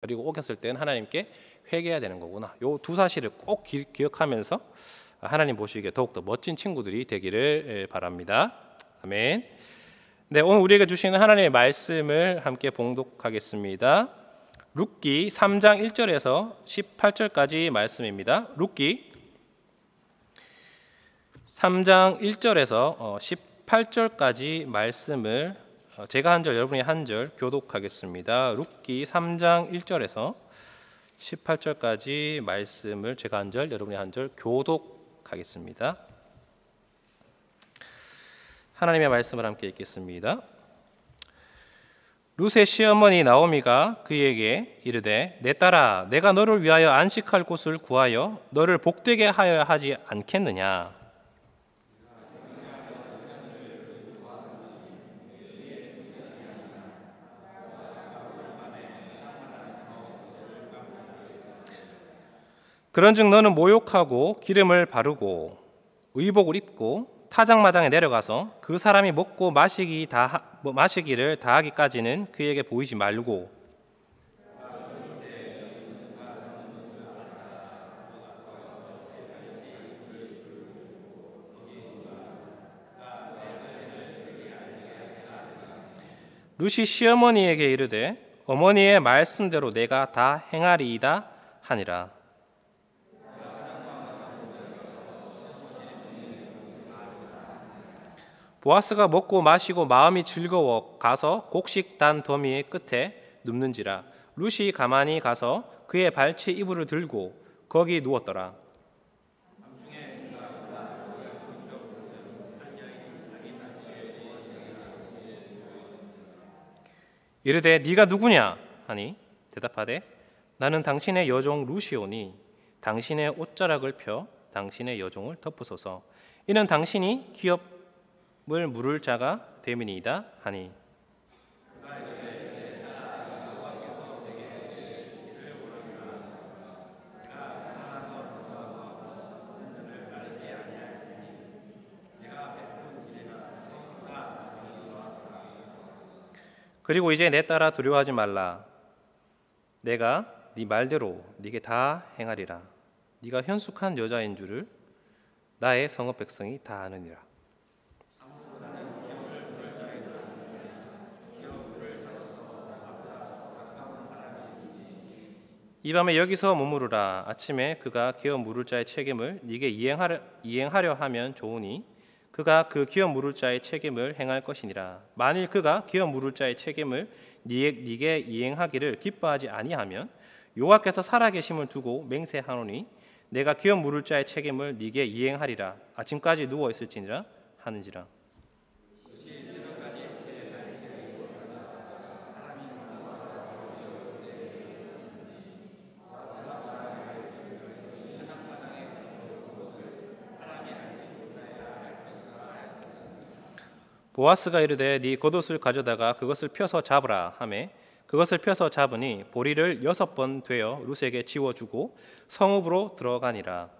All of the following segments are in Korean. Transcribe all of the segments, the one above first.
그리고 오겼을 때는 하나님께 회개해야 되는 거구나. 요 두 사실을 꼭 기억하면서 하나님 보시기에 더욱더 멋진 친구들이 되기를 바랍니다. 아멘. 네, 오늘 우리에게 주시는 하나님의 말씀을 함께 봉독하겠습니다. 룻기 3장 1절에서 18절까지 말씀입니다. 룻기 3장 1절에서 18절까지 말씀을 제가 한 절, 여러분이 한 절 교독하겠습니다. 룻기 3장 1절에서 18절까지 말씀을 제가 한 절, 여러분이 한 절 교독하겠습니다. 하나님의 말씀을 함께 읽겠습니다. 룻의 시어머니 나오미가 그에게 이르되 내 딸아 내가 너를 위하여 안식할 곳을 구하여 너를 복되게 하여야 하지 않겠느냐. 그런즉 너는 모욕하고 기름을 바르고 의복을 입고 타작마당에 내려가서 그 사람이 먹고 마시기를 다하기까지는 그에게 보이지 말고 룻이 시어머니에게 이르되 어머니의 말씀대로 내가 다 행하리이다 하니라. 보아스가 먹고 마시고 마음이 즐거워 가서 곡식 단 더미의 끝에 눕는지라. 룻이 가만히 가서 그의 발치 이불을 들고 거기 누웠더라. 이르되 네가 누구냐 하니 대답하되 나는 당신의 여종 룻이오니 당신의 옷자락을 펴 당신의 여종을 덮으소서. 이는 당신이 기업을 물을 자가 됨이니이다 하니 그리고 이제 내 딸아 두려워하지 말라. 내가 네 말대로 네게 다 행하리라. 네가 현숙한 여자인 줄을 나의 성읍 백성이 다 아느니라. 이 밤에 여기서 머무르라. 아침에 그가 기업 물을 자의 책임을 네게 이행하려 하면 좋으니 그가 그 기업 물을 자의 책임을 행할 것이니라. 만일 그가 기업 물을 자의 책임을 네게 이행하기를 기뻐하지 아니하면 여호와께서 살아계심을 두고 맹세하노니 내가 기업 물을 자의 책임을 네게 이행하리라. 아침까지 누워 있을지니라 하는지라. 보아스가 이르되 네 겉옷을 가져다가 그것을 펴서 잡으라 하매 그것을 펴서 잡으니 보리를 6번 되어 룻에게 지워주고 성읍으로 들어가니라.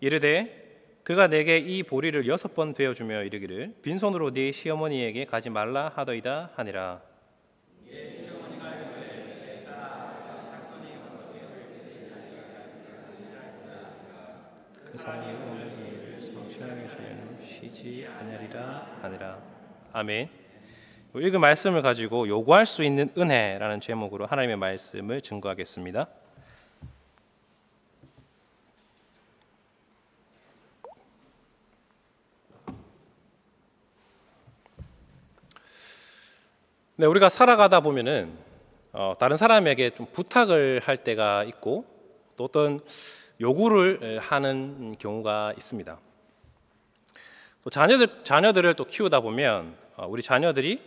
이르되 그가 내게 이 보리를 6번 되어주며 이르기를 빈손으로 네 시어머니에게 가지 말라 하더이다 하니라. 그 사람이 어머니를 성취하게 주려는 쉬지 아니하리라 하니라. 아멘. 읽은 말씀을 가지고 요구할 수 있는 은혜라는 제목으로 하나님의 말씀을 증거하겠습니다. 네, 우리가 살아가다 보면은 다른 사람에게 좀 부탁을 할 때가 있고 또 어떤 요구를 하는 경우가 있습니다. 또 자녀들을 또 키우다 보면 우리 자녀들이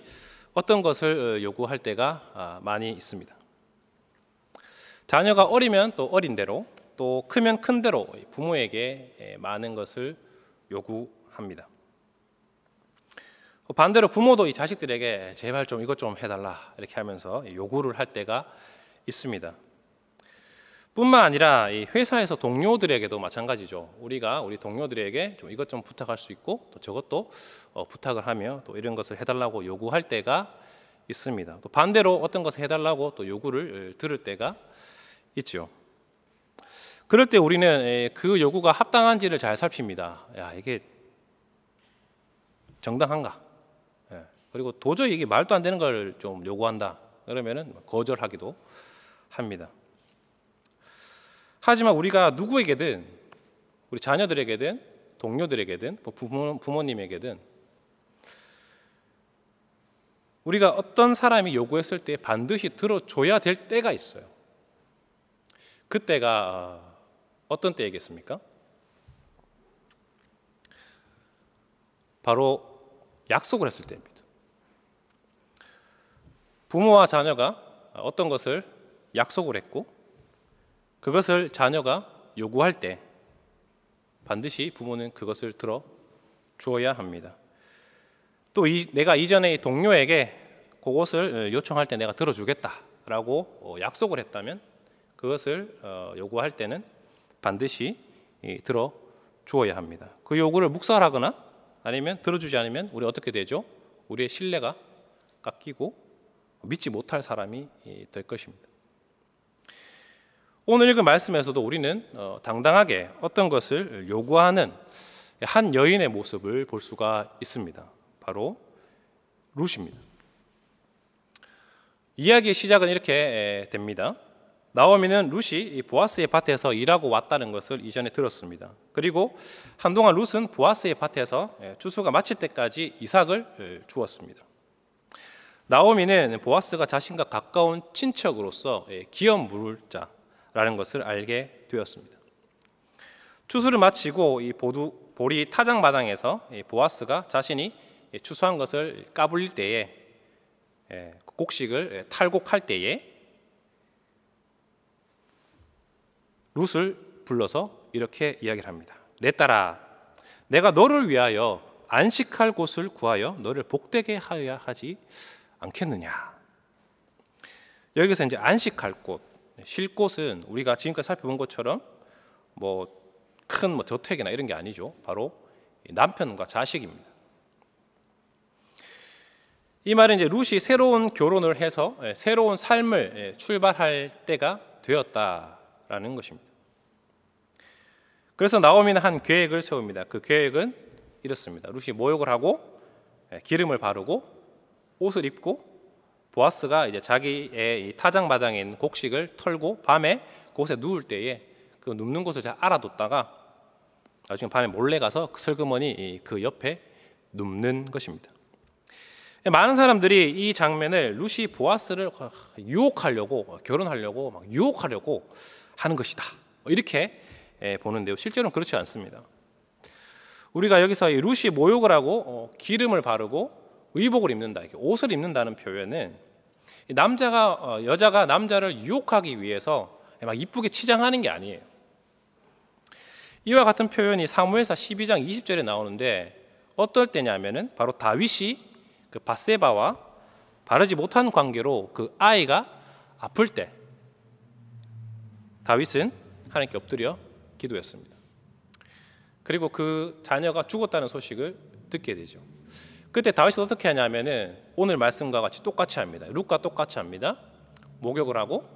어떤 것을 요구할 때가 많이 있습니다. 자녀가 어리면 또 어린 대로 또 크면 큰 대로 부모에게 많은 것을 요구합니다. 반대로 부모도 이 자식들에게 제발 좀 이것 좀 해달라 이렇게 하면서 요구를 할 때가 있습니다. 뿐만 아니라 이 회사에서 동료들에게도 마찬가지죠. 우리가 우리 동료들에게 좀 이것 좀 부탁할 수 있고 또 저것도 부탁을 하며 또 이런 것을 해달라고 요구할 때가 있습니다. 또 반대로 어떤 것을 해달라고 또 요구를 들을 때가 있죠. 그럴 때 우리는 그 요구가 합당한지를 잘 살핍니다. 야, 이게 정당한가? 그리고 도저히 이게 말도 안 되는 걸 좀 요구한다. 그러면은 거절하기도 합니다. 하지만 우리가 누구에게든, 우리 자녀들에게든 동료들에게든 부모님에게든 우리가 어떤 사람이 요구했을 때 반드시 들어줘야 될 때가 있어요. 그때가 어떤 때이겠습니까? 바로 약속을 했을 때입니다. 부모와 자녀가 어떤 것을 약속을 했고 그것을 자녀가 요구할 때 반드시 부모는 그것을 들어 주어야 합니다. 또 내가 이전에 동료에게 그것을 요청할 때 내가 들어주겠다라고 약속을 했다면 그것을 요구할 때는 반드시 들어 주어야 합니다. 그 요구를 묵살하거나 아니면 들어주지 않으면 우리 어떻게 되죠? 우리의 신뢰가 깎이고 믿지 못할 사람이 될 것입니다. 오늘 읽은 말씀에서도 우리는 당당하게 어떤 것을 요구하는 한 여인의 모습을 볼 수가 있습니다. 바로 룻입니다. 이야기의 시작은 이렇게 됩니다. 나오미는 룻이 보아스의 밭에서 일하고 왔다는 것을 이전에 들었습니다. 그리고 한동안 룻은 보아스의 밭에서 추수가 마칠 때까지 이삭을 주었습니다. 나오미는 보아스가 자신과 가까운 친척으로서 기업 물을 자라는 것을 알게 되었습니다. 추수를 마치고 이 보리 타작 마당에서 보아스가 자신이 추수한 것을 까불릴 때에 곡식을 탈곡할 때에 룻을 불러서 이렇게 이야기를 합니다. 내 딸아, 내가 너를 위하여 안식할 곳을 구하여 너를 복되게 하여야 하지 않겠느냐. 여기서 이제 안식할 곳, 쉴 곳은 우리가 지금까지 살펴본 것처럼 큰 저택이나 이런 게 아니죠. 바로 남편과 자식입니다. 이 말은 이제 룻이 새로운 결혼을 해서 새로운 삶을 출발할 때가 되었다라는 것입니다. 그래서 나오미는 한 계획을 세웁니다. 그 계획은 이렇습니다. 룻이 모욕을 하고 기름을 바르고 옷을 입고 보아스가 이제 자기의 타작 마당에 있는 곡식을 털고 밤에 그곳에 누울 때에 그 눕는 곳을 잘 알아뒀다가 나중에 밤에 몰래 가서 슬그머니 그 옆에 눕는 것입니다. 많은 사람들이 이 장면을 룻이 보아스를 유혹하려고 결혼하려고 막 유혹하려고 하는 것이다 이렇게 보는데요. 실제로는 그렇지 않습니다. 우리가 여기서 이 룻이 모욕을 하고 기름을 바르고 의복을 입는다, 이렇게 옷을 입는다는 표현은 여자가 남자를 유혹하기 위해서 막 이쁘게 치장하는 게 아니에요. 이와 같은 표현이 사무엘사 12장 20절에 나오는데 어떨 때냐면은 바로 다윗이 그 밧세바와 바르지 못한 관계로 그 아이가 아플 때 다윗은 하나님께 엎드려 기도했습니다. 그리고 그 자녀가 죽었다는 소식을 듣게 되죠. 그때 다윗이 어떻게 하냐면은 오늘 말씀과 같이 똑같이 합니다. 룻과 똑같이 합니다. 목욕을 하고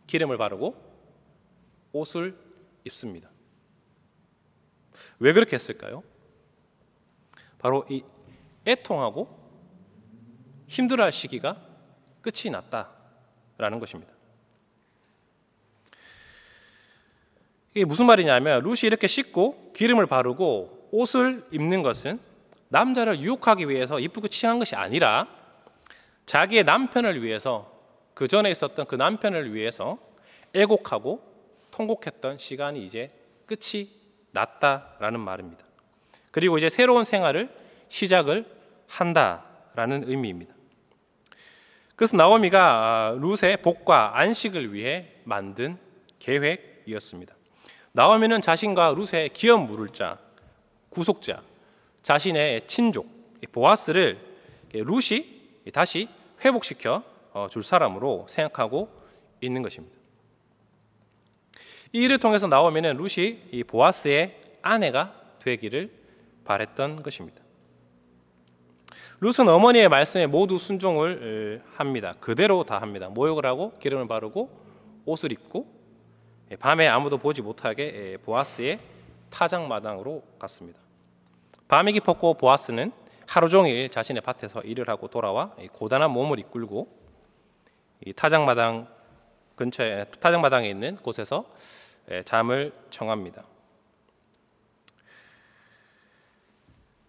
기름을 바르고 옷을 입습니다. 왜 그렇게 했을까요? 바로 이 애통하고 힘들어할 시기가 끝이 났다라는 것입니다. 이게 무슨 말이냐면 룻이 이렇게 씻고 기름을 바르고 옷을 입는 것은 남자를 유혹하기 위해서 이쁘게 치한 것이 아니라 자기의 남편을 위해서 그 전에 있었던 그 남편을 위해서 애곡하고 통곡했던 시간이 이제 끝이 났다라는 말입니다. 그리고 이제 새로운 생활을 시작을 한다라는 의미입니다. 그래서 나오미가 룻의 복과 안식을 위해 만든 계획이었습니다. 나오미는 자신과 룻의 기업 물을 자, 구속자, 자신의 친족 보아스를 룻이 다시 회복시켜 줄 사람으로 생각하고 있는 것입니다. 이 일을 통해서 나오면은 룻이 이 보아스의 아내가 되기를 바랬던 것입니다. 룻은 어머니의 말씀에 모두 순종을 합니다. 그대로 다 합니다. 모욕을 하고 기름을 바르고 옷을 입고 밤에 아무도 보지 못하게 보아스의 타작마당으로 갔습니다. 밤이 깊었고 보아스는 하루 종일 자신의 밭에서 일을 하고 돌아와 고단한 몸을 이끌고 이 타작마당 근처에 타작마당에 있는 곳에서 잠을 청합니다.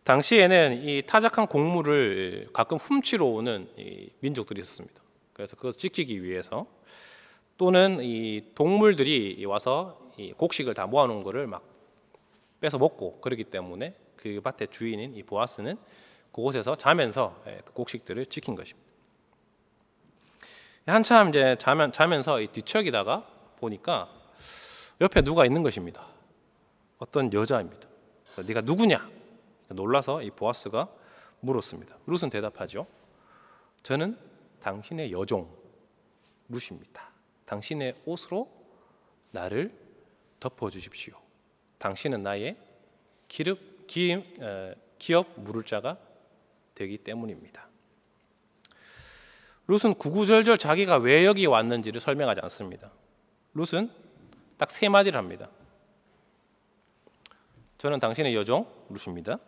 당시에는 이 타작한 곡물을 가끔 훔치러 오는 민족들이 있었습니다. 그래서 그것을 지키기 위해서 또는 이 동물들이 와서 이 곡식을 다 모아놓은 것을 막 뺏어 먹고 그러기 때문에 그 밭의 주인인 이 보아스는 그곳에서 자면서 그 곡식들을 지킨 것입니다. 한참 이제 자면서 뒤척이다가 보니까 옆에 누가 있는 것입니다. 어떤 여자입니다. 네가 누구냐? 놀라서 이 보아스가 물었습니다. 룻은 대답하죠. 저는 당신의 여종 룻입니다. 당신의 옷으로 나를 덮어주십시오. 당신은 나의 기업 물을 자가 되기 때문입니다. 룻은 구구절절 자기가 왜 여기 왔는지를 설명하지 않습니다. 룻은 딱 세 마디를 합니다. 저는 당신의 여종 룻입니다.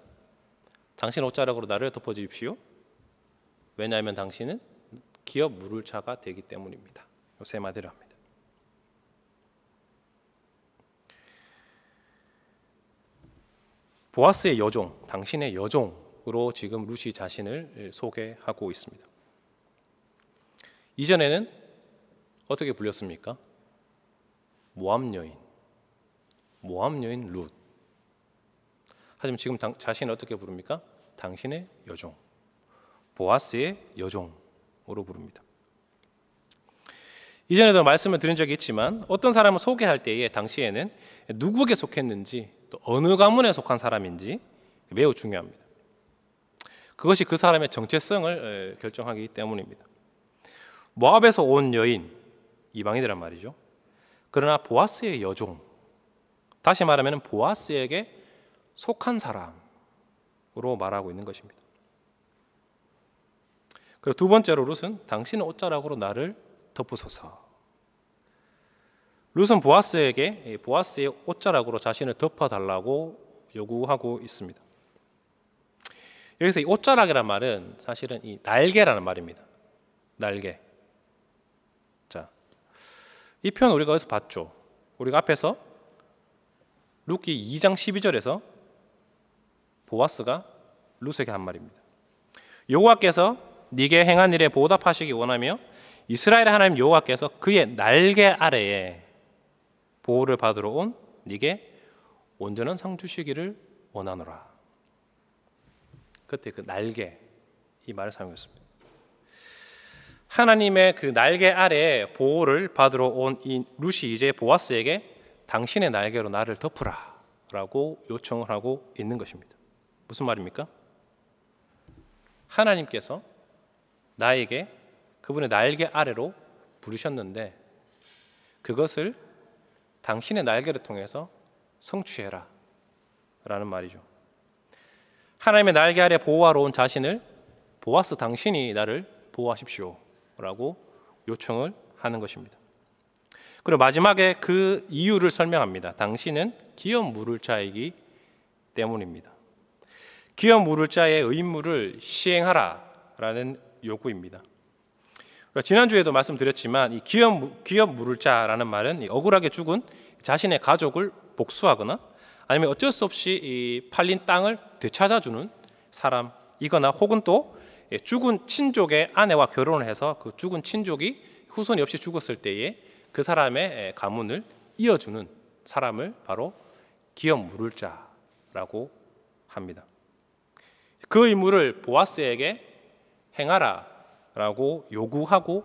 당신 옷자락으로 나를 덮어주십시오. 왜냐하면 당신은 기업 물을 자가 되기 때문입니다. 이 세 마디를 합니다. 보아스의 여종, 당신의 여종으로 지금 룻이 자신을 소개하고 있습니다. 이전에는 어떻게 불렸습니까? 모압 여인 룻. 하지만 지금 자신을 어떻게 부릅니까? 당신의 여종, 보아스의 여종으로 부릅니다. 이전에도 말씀을 드린 적이 있지만 어떤 사람을 소개할 때에 당시에는 누구에게 속했는지 또 어느 가문에 속한 사람인지 매우 중요합니다. 그것이 그 사람의 정체성을 결정하기 때문입니다. 모압에서 온 여인, 이방인이란 말이죠. 그러나 보아스의 여종, 다시 말하면 보아스에게 속한 사람으로 말하고 있는 것입니다. 그리고 두 번째로 룻은 당신의 옷자락으로 나를 덮으소서. 룻은 보아스의 옷자락으로 자신을 덮어달라고 요구하고 있습니다. 여기서 이 옷자락이라는 말은 사실은 이 날개라는 말입니다. 날개. 자, 이 표현 우리가 어디서 봤죠? 우리가 앞에서 룻기 2장 12절에서 보아스가 룻에게 한 말입니다. 여호와께서 네게 행한 일에 보답하시기 원하며 이스라엘의 하나님 여호와께서 그의 날개 아래에 보호를 받으러 온 네게 온전한 상 주시기를 원하노라. 그때 그 날개, 이 말을 사용했습니다. 하나님의 그 날개 아래에 보호를 받으러 온 이 룻이 이제 보아스에게 당신의 날개로 나를 덮으라 라고 요청을 하고 있는 것입니다. 무슨 말입니까? 하나님께서 나에게 그분의 날개 아래로 부르셨는데 그것을 당신의 날개를 통해서 성취해라 라는 말이죠. 하나님의 날개 아래 보호하러 온 자신을 보아스 당신이 나를 보호하십시오 라고 요청을 하는 것입니다. 그리고 마지막에 그 이유를 설명합니다. 당신은 기업 물을 자이기 때문입니다. 기업 물을 자의 의무를 시행하라 라는 요구입니다. 지난주에도 말씀드렸지만 이 기업 물을 자라는 말은 억울하게 죽은 자신의 가족을 복수하거나 아니면 어쩔 수 없이 이 팔린 땅을 되찾아주는 사람이거나 혹은 또 죽은 친족의 아내와 결혼을 해서 그 죽은 친족이 후손이 없이 죽었을 때에 그 사람의 가문을 이어주는 사람을 바로 기업 물을 자라고 합니다. 그 의무를 보아스에게 행하라 라고 요구하고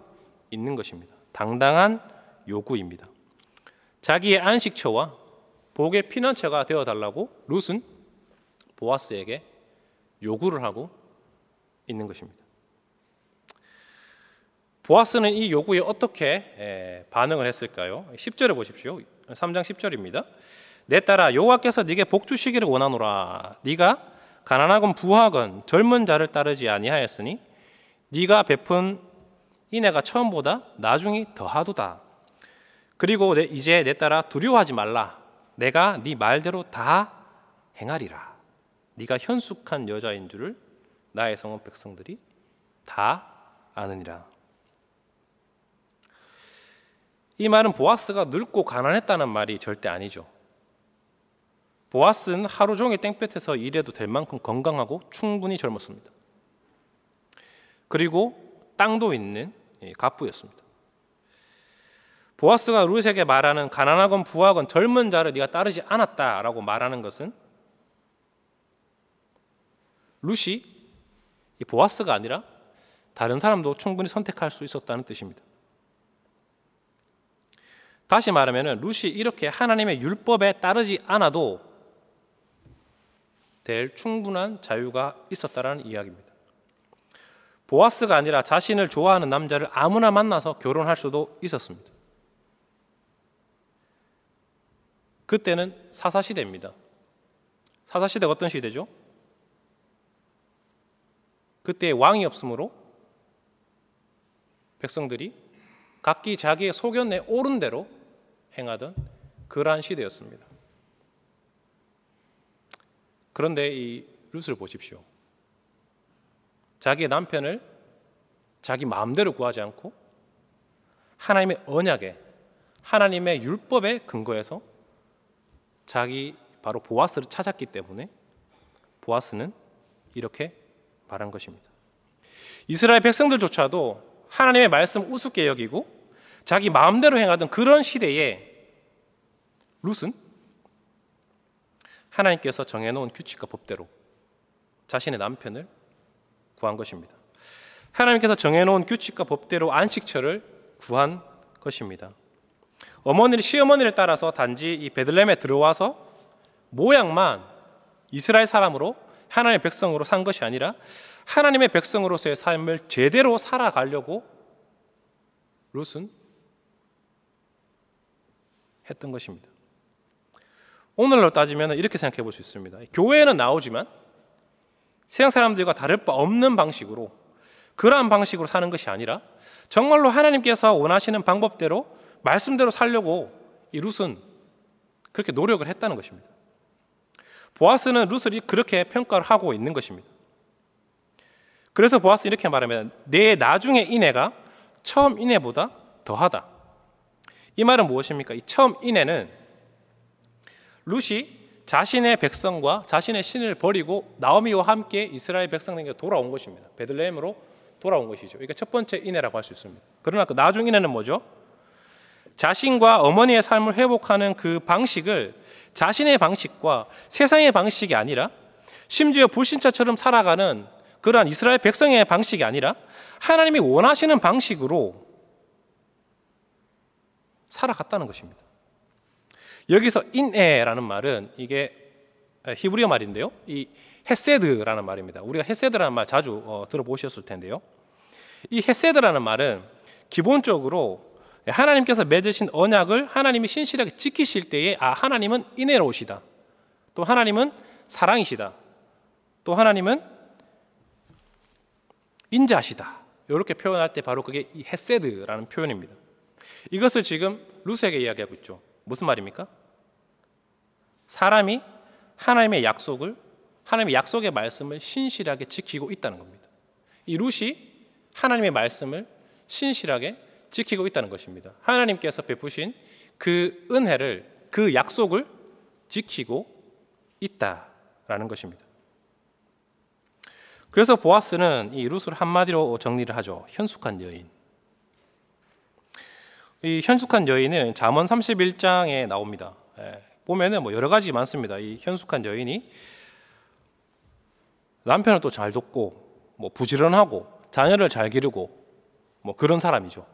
있는 것입니다. 당당한 요구입니다. 자기의 안식처와 복의 피난처가 되어달라고 룻은 보아스에게 요구를 하고 있는 것입니다. 보아스는 이 요구에 어떻게 반응을 했을까요? 10절에 보십시오. 3장 10절입니다. 내 딸아 여호와께서 네게 복 주시기를 원하노라. 네가 가난하건 부하건 젊은 자를 따르지 아니하였으니 네가 베푼 인애가 처음보다 나중이 더하도다. 그리고 이제 내 딸아 두려워하지 말라. 내가 네 말대로 다 행하리라. 네가 현숙한 여자인 줄을 나의 성읍 백성들이 다 아느니라. 이 말은 보아스가 늙고 가난했다는 말이 절대 아니죠. 보아스는 하루 종일 땡볕에서 일해도 될 만큼 건강하고 충분히 젊었습니다. 그리고 땅도 있는 갑부였습니다. 보아스가 룻에게 말하는 가난하건 부하건 젊은 자를 네가 따르지 않았다라고 말하는 것은 룻이 보아스가 아니라 다른 사람도 충분히 선택할 수 있었다는 뜻입니다. 다시 말하면 룻이 이렇게 하나님의 율법에 따르지 않아도 될 충분한 자유가 있었다는 이야기입니다. 보아스가 아니라 자신을 좋아하는 남자를 아무나 만나서 결혼할 수도 있었습니다. 그때는 사사시대입니다. 사사시대가 어떤 시대죠? 그때 왕이 없으므로 백성들이 각기 자기의 소견에 옳은 대로 행하던 그러한 시대였습니다. 그런데 이 룻을 보십시오. 자기의 남편을 자기 마음대로 구하지 않고 하나님의 언약에, 하나님의 율법에 근거해서 자기 바로 보아스를 찾았기 때문에 보아스는 이렇게 말한 것입니다. 이스라엘 백성들조차도 하나님의 말씀 우습게 여기고 자기 마음대로 행하던 그런 시대에 룻은 하나님께서 정해놓은 규칙과 법대로 자신의 남편을 구한 것입니다. 하나님께서 정해놓은 규칙과 법대로 안식처를 구한 것입니다. 시어머니를 따라서 단지 이 베들레헴에 들어와서 모양만 이스라엘 사람으로 하나님의 백성으로 산 것이 아니라 하나님의 백성으로서의 삶을 제대로 살아가려고 룻은 했던 것입니다. 오늘로 따지면 이렇게 생각해 볼 수 있습니다. 교회에는 나오지만 세상 사람들과 다를 바 없는 방식으로, 그러한 방식으로 사는 것이 아니라 정말로 하나님께서 원하시는 방법대로 말씀대로 살려고 이 룻은 그렇게 노력을 했다는 것입니다. 보아스는 룻을 그렇게 평가를 하고 있는 것입니다. 그래서 보아스는 이렇게 말하면 내 나중의 인애가 처음 인애보다 더하다. 이 말은 무엇입니까? 이 처음 인애는 룻이 자신의 백성과 자신의 신을 버리고 나오미와 함께 이스라엘 백성에게 돌아온 것입니다. 베들레헴으로 돌아온 것이죠. 이게 첫 번째 인애라고 할 수 있습니다. 그러나 그 나중 인애는 뭐죠? 자신과 어머니의 삶을 회복하는 그 방식을 자신의 방식과 세상의 방식이 아니라 심지어 불신자처럼 살아가는 그러한 이스라엘 백성의 방식이 아니라 하나님이 원하시는 방식으로 살아갔다는 것입니다. 여기서 인애라는 말은 이게 히브리어 말인데요. 이 헤세드라는 말입니다. 우리가 헤세드라는 말 자주 들어보셨을 텐데요. 이 헤세드라는 말은 기본적으로 하나님께서 맺으신 언약을 하나님이 신실하게 지키실 때에 하나님은 인애로우시다. 또 하나님은 사랑이시다. 또 하나님은 인자하시다. 이렇게 표현할 때 바로 그게 이 헤세드라는 표현입니다. 이것을 지금 룻에게 이야기하고 있죠. 무슨 말입니까? 사람이 하나님의 약속의 말씀을 신실하게 지키고 있다는 겁니다. 이 룻이 하나님의 말씀을 신실하게 지키고 있다는 것입니다. 하나님께서 베푸신 그 은혜를, 그 약속을 지키고 있다라는 것입니다. 그래서 보아스는 이 룻을 한마디로 정리를 하죠. 현숙한 여인. 이 현숙한 여인은 잠언 31장에 나옵니다. 보면은 여러 가지 많습니다. 이 현숙한 여인이 남편을 또 잘 돕고 부지런하고 자녀를 잘 기르고 그런 사람이죠.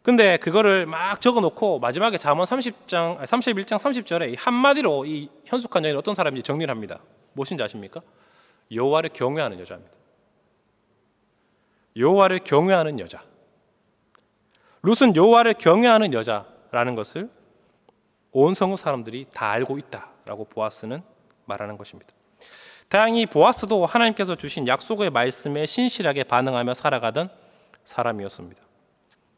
근데 그거를 막 적어놓고 마지막에 잠언 31장 30절에 한마디로 이 현숙한 여인은 어떤 사람인지 정리를 합니다. 무엇인지 아십니까? 여호와를 경외하는 여자입니다. 여호와를 경외하는 여자. 룻은 여호와를 경외하는 여자라는 것을 온 성읍 사람들이 다 알고 있다라고 보아스는 말하는 것입니다. 다행히 보아스도 하나님께서 주신 약속의 말씀에 신실하게 반응하며 살아가던 사람이었습니다.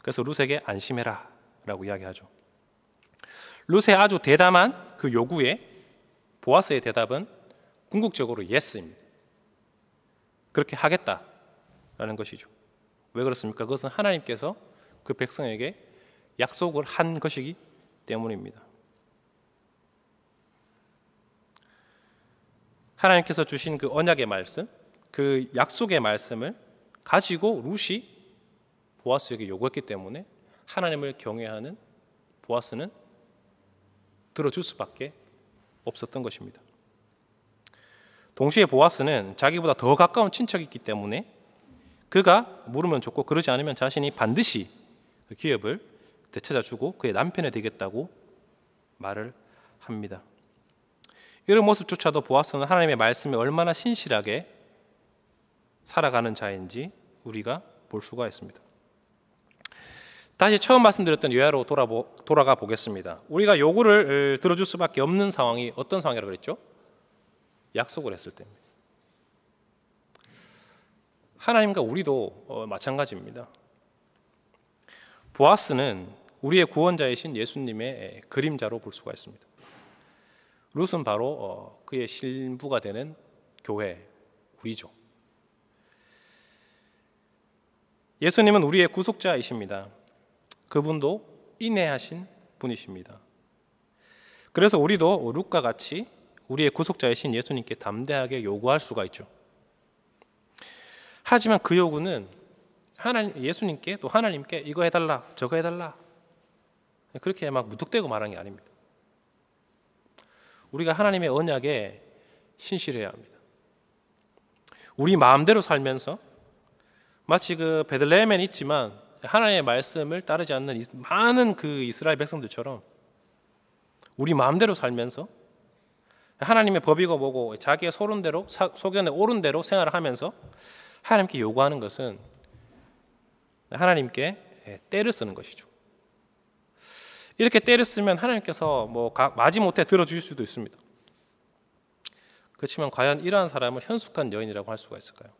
그래서 룻에게 안심해라 라고 이야기하죠. 룻의 아주 대담한 그 요구에 보아스의 대답은 궁극적으로 예스입니다. 그렇게 하겠다라는 것이죠. 왜 그렇습니까? 그것은 하나님께서 그 백성에게 약속을 한 것이기 때문입니다. 하나님께서 주신 그 언약의 말씀, 그 약속의 말씀을 가지고 룻이 보아스에게 요구했기 때문에 하나님을 경외하는 보아스는 들어줄 수밖에 없었던 것입니다. 동시에 보아스는 자기보다 더 가까운 친척이 있기 때문에 그가 물으면 좋고 그러지 않으면 자신이 반드시 그 기업을 되찾아주고 그의 남편이 되겠다고 말을 합니다. 이런 모습조차도 보아스는 하나님의 말씀에 얼마나 신실하게 살아가는 자인지 우리가 볼 수가 있습니다. 다시 처음 말씀드렸던 예화로 돌아가 보겠습니다. 우리가 요구를 들어줄 수밖에 없는 상황이 어떤 상황이라고 그랬죠? 약속을 했을 때입니다. 하나님과 우리도 마찬가지입니다. 보아스는 우리의 구원자이신 예수님의 그림자로 볼 수가 있습니다. 룻은 바로 그의 신부가 되는 교회, 우리죠. 예수님은 우리의 구속자이십니다. 그분도 인내하신 분이십니다. 그래서 우리도 룻과 같이 우리의 구속자이신 예수님께 담대하게 요구할 수가 있죠. 하지만 그 요구는 예수님께 또 하나님께 이거 해달라 저거 해달라 그렇게 막 무턱대고 말하는 게 아닙니다. 우리가 하나님의 언약에 신실해야 합니다. 우리 마음대로 살면서 마치 그 베들레헴엔 있지만 하나님의 말씀을 따르지 않는 많은 그 이스라엘 백성들처럼 우리 마음대로 살면서 하나님의 법이고 뭐고 자기의 소견에 옳은 대로 생활을 하면서 하나님께 요구하는 것은 하나님께 때를 쓰는 것이죠. 이렇게 때를 쓰면 하나님께서 마지못해 들어주실 수도 있습니다. 그렇지만 과연 이러한 사람을 현숙한 여인이라고 할 수가 있을까요?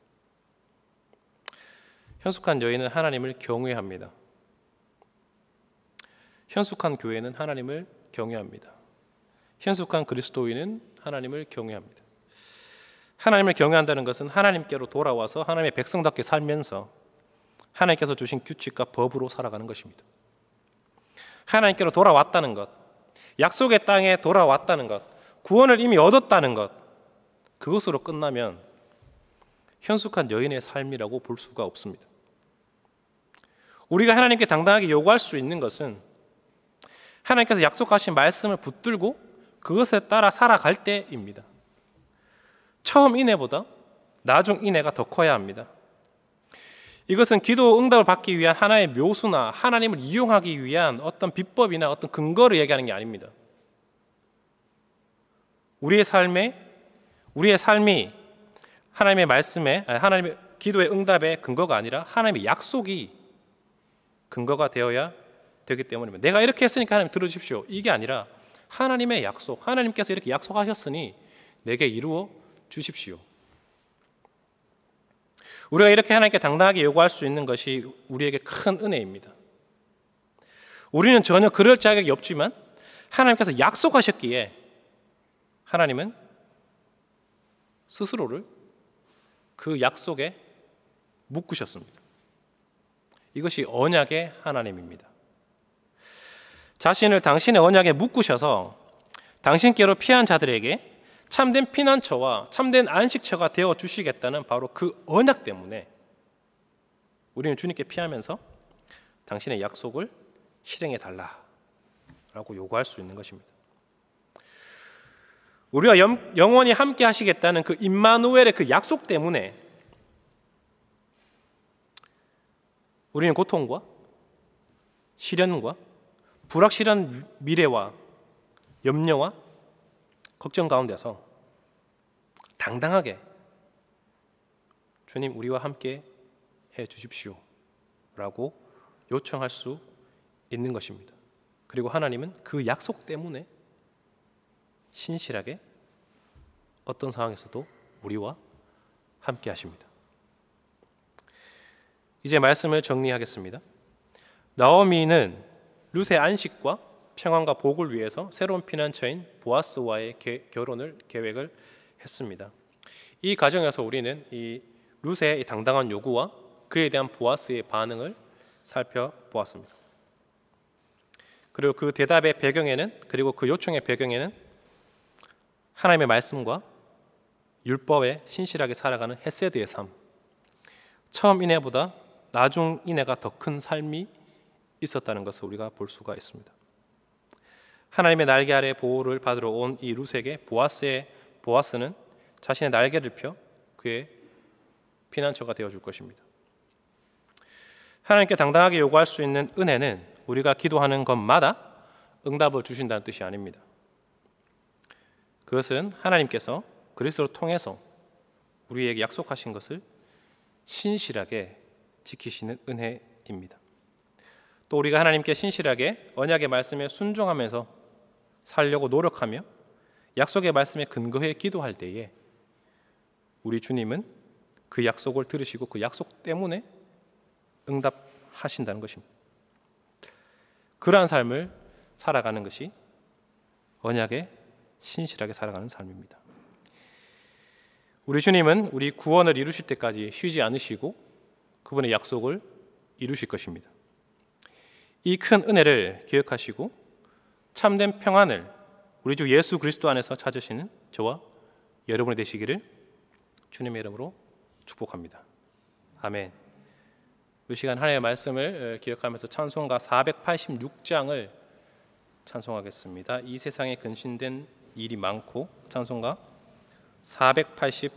현숙한 여인은 하나님을 경외합니다. 현숙한 교회는 하나님을 경외합니다. 현숙한 그리스도인은 하나님을 경외합니다. 하나님을 경외한다는 것은 하나님께로 돌아와서 하나님의 백성답게 살면서 하나님께서 주신 규칙과 법으로 살아가는 것입니다. 하나님께로 돌아왔다는 것, 약속의 땅에 돌아왔다는 것, 구원을 이미 얻었다는 것, 그것으로 끝나면 현숙한 여인의 삶이라고 볼 수가 없습니다. 우리가 하나님께 당당하게 요구할 수 있는 것은 하나님께서 약속하신 말씀을 붙들고 그것에 따라 살아갈 때입니다. 처음 인애보다 나중 인애가 더 커야 합니다. 이것은 기도 응답을 받기 위한 하나의 묘수나 하나님을 이용하기 위한 어떤 비법이나 어떤 근거를 얘기하는 게 아닙니다. 우리의 삶이 하나님의 말씀에, 하나님의 기도의 응답의 근거가 아니라 하나님의 약속이 근거가 되어야 되기 때문입니다. 내가 이렇게 했으니까 하나님 들어주십시오. 이게 아니라 하나님의 약속, 하나님께서 이렇게 약속하셨으니 내게 이루어 주십시오. 우리가 이렇게 하나님께 당당하게 요구할 수 있는 것이 우리에게 큰 은혜입니다. 우리는 전혀 그럴 자격이 없지만 하나님께서 약속하셨기에 하나님은 스스로를 그 약속에 묶으셨습니다. 이것이 언약의 하나님입니다. 자신을 당신의 언약에 묶으셔서 당신께로 피한 자들에게 참된 피난처와 참된 안식처가 되어 주시겠다는 바로 그 언약 때문에 우리는 주님께 피하면서 당신의 약속을 실행해 달라라고 요구할 수 있는 것입니다. 우리와 영원히 함께 하시겠다는 그 임마누엘의 그 약속 때문에 우리는 고통과 시련과 불확실한 미래와 염려와 걱정 가운데서 당당하게 주님 우리와 함께 해 주십시오 라고 요청할 수 있는 것입니다. 그리고 하나님은 그 약속 때문에 신실하게 어떤 상황에서도 우리와 함께 하십니다. 이제 말씀을 정리하겠습니다. 나오미는 룻의 안식과 평안과 복을 위해서 새로운 피난처인 보아스와의 결혼을 계획을 했습니다. 이 과정에서 우리는 이 룻의 당당한 요구와 그에 대한 보아스의 반응을 살펴보았습니다. 그리고 그 대답의 배경에는, 그리고 그 요청의 배경에는 하나님의 말씀과 율법에 신실하게 살아가는 헤세드의 삶, 처음 인애보다 나중 인애가 더 큰 삶이 있었다는 것을 우리가 볼 수가 있습니다. 하나님의 날개 아래 보호를 받으러 온 이 룻에게 보아스는 자신의 날개를 펴 그의 피난처가 되어줄 것입니다. 하나님께 당당하게 요구할 수 있는 은혜는 우리가 기도하는 것마다 응답을 주신다는 뜻이 아닙니다. 그것은 하나님께서 그리스도를 통해서 우리에게 약속하신 것을 신실하게 지키시는 은혜입니다. 또 우리가 하나님께 신실하게 언약의 말씀에 순종하면서 살려고 노력하며 약속의 말씀에 근거해 기도할 때에 우리 주님은 그 약속을 들으시고 그 약속 때문에 응답하신다는 것입니다. 그러한 삶을 살아가는 것이 언약에 신실하게 살아가는 삶입니다. 우리 주님은 우리 구원을 이루실 때까지 쉬지 않으시고 그분의 약속을 이루실 것입니다. 이 큰 은혜를 기억하시고 참된 평안을 우리 주 예수 그리스도 안에서 찾으시는 저와 여러분이 되시기를 주님의 이름으로 축복합니다. 아멘. 이 시간 하나님의 말씀을 기억하면서 찬송가 486장을 찬송하겠습니다. 이 세상에 근신된 일이 많고, 찬송가 486